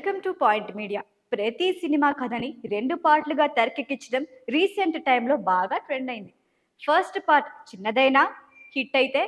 Welcome to point media. ప్రతి cinema కథని 2 పార్ట్లుగా తెరకెక్కించడం recent టైంలో బాగా ట్రెండ్ అయింది. ఫస్ట్ పార్ట్ చిన్నదైనా హిట్ అయితే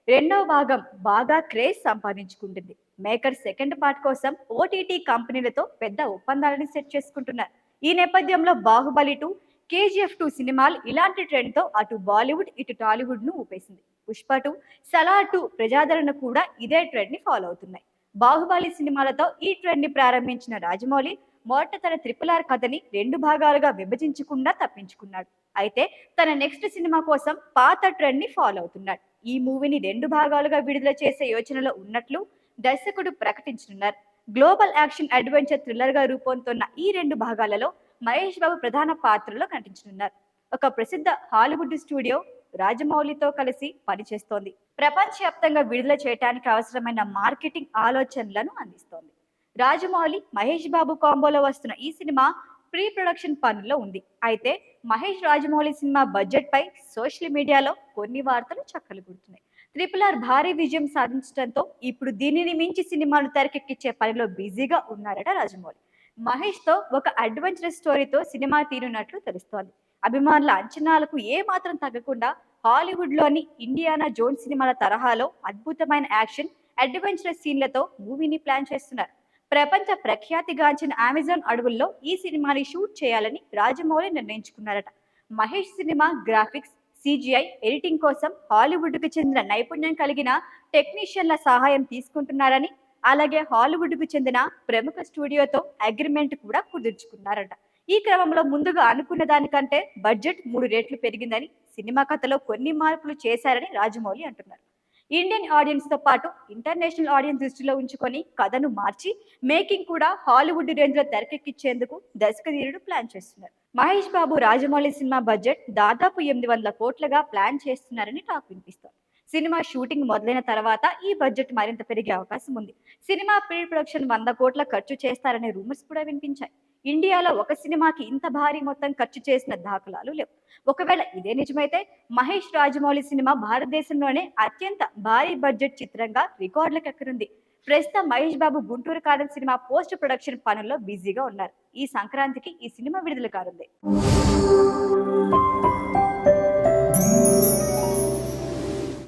రెండవ భాగం బాగా క్రేజ్ సంపాదించుకుంటుంది. మేకర్ సెకండ్ పార్ట్ కోసం ఓటీటీ కంపెనీలతో పెద్ద ఒప్పందాలని సెట్ చేసుకుంటున్నారు. ఈ నేపథ్యంలో బాహుబలి 2, కేజీఎఫ్ 2 సినిమాలు ఇలాంటి ట్రెండ్తో అటు బాలీవుడ్ ఇటు టాలీవుడ్ ను ఊపేసింది. పుష్ప 2, సలార్ 2 ప్రజాదరణ కూడా ఇదే ట్రెండ్ ని ఫాలో అవుతున్నాయి. బాహుబలి సినిమాలతో ఈ ట్రెండ్ ని ప్రారంభించిన రాజమౌళి మొదట తన RRR కథని 2 భాగాలుగా విభజించకుండా తప్పించుకున్నాడు. అయితే తన నెక్స్ట్ సినిమా కోసం పాత ట్రెండ్ ని ఫాలో అవుతున్నాడు. ఈ మూవీని 2 భాగాలుగా విడుదల చేసే యోచనలో ఉన్నట్లు దర్శకుడు ప్రకటించనున్నారు. గ్లోబల్ యాక్షన్ అడ్వెంచర్ థ్రిల్లర్ గా రూపొందుతున్న ఈ 2 భాగాలలో మహేష్ బాబు ప్రధాన పాత్రలో కనిపించనున్నారు. ఒక ప్రసిద్ధ హాలీవుడ్ స్టూడియో రాజమౌళితో కలిసి పనిచేస్తోంది. ప్రపంచవ్యాప్తంగా విడుదల చేయడానికి అవసరమైన మార్కెటింగ్ ఆలోచనలను అందిస్తోంది. రాజమౌళి మహేష్ బాబు కాంబోలో వస్తున్న ఈ సినిమా ప్రీ ప్రొడక్షన్ పనుల్లో ఉంది. అయితే మహేష్ రాజమౌళి సినిమా బడ్జెట్ పై సోషల్ మీడియాలో కొన్ని వార్తలు చక్కలు కొడుతున్నాయి. RRR భారీ విజయం సాధించడంతో ఇప్పుడు దీనిని మించి సినిమాను తెరకెక్కించే పనిలో బిజీగా ఉన్నారట రాజమౌళి. మహేష్ తో ఒక అడ్వెంచరస్ స్టోరీతో సినిమా తీరున్నట్లు తెలుస్తోంది. అభిమానుల అంచనాలకు ఏ మాత్రం తగ్గకుండా హాలీవుడ్ లోని ఇండియానా జోన్స్ సినిమాల తరహాలో అద్భుతమైన యాక్షన్ అడ్వెంచరస్ సీన్లతో మూవీని ప్లాన్ చేస్తున్నారు. ప్రపంచ ప్రఖ్యాతిగాంచిన అమెజాన్ అడవుల్లో ఈ సినిమాని షూట్ చేయాలని రాజమౌళి నిర్ణయించుకున్నారట. Mahesh cinema graphics, CGI editing కోసం హాలీవుడ్ కు చెందిన నైపుణ్యం కలిగిన టెక్నీషియన్ల సహాయం తీసుకుంటున్నారని, అలాగే హాలీవుడ్ కు చెందిన ప్రముఖ స్టూడియోతో అగ్రిమెంట్ కూడా కుదుర్చుకున్నారట. ఈ క్రమంలో ముందుగా అనుకున్న దానికంటే బడ్జెట్ 3 రెట్లు పెరిగిందని, సినిమా కథలో కొన్ని మార్పులు చేశారని రాజమౌళి అంటున్నారు. ఇండియన్ ఆడియన్స్ తో పాటు ఇంటర్నేషనల్ ఆడియన్స్ దృష్టిలో ఉంచుకొని కథను మార్చి మేకింగ్ కూడా హాలీవుడ్ రేంజ్ లో తెరకెక్కించేందుకు దర్శకధీరుడు ప్లాన్ చేస్తున్నారు. మహేష్ బాబు రాజమౌళి సినిమా బడ్జెట్ దాదాపు 800 కోట్లుగా ప్లాన్ చేస్తున్నారని టాక్ వినిపిస్తోంది. సినిమా షూటింగ్ మొదలైన తర్వాత ఈ బడ్జెట్ మరింత పెరిగే అవకాశం ఉంది. సినిమా ప్రీ ప్రొడక్షన్ 100 కోట్ల ఖర్చు చేస్తారనే రూమర్స్ కూడా వినిపించాయి. ఇండియాలో ఒక సినిమాకి ఇంత భారీ మొత్తం ఖర్చు చేసిన దాఖలాలు లేవు. ఒకవేళ ఇదే నిజమైతే మహేష్ రాజమౌళి సినిమా భారతదేశంలోనే అత్యంత భారీ బడ్జెట్ చిత్రంగా రికార్డులకు ఎక్కనుంది. ప్రస్తుతం మహేష్ బాబు గుంటూరు కారం సినిమా పోస్ట్ ప్రొడక్షన్ పనుల్లో బిజీగా ఉన్నారు. ఈ సంక్రాంతికి ఈ సినిమా విడుదల కానుంది.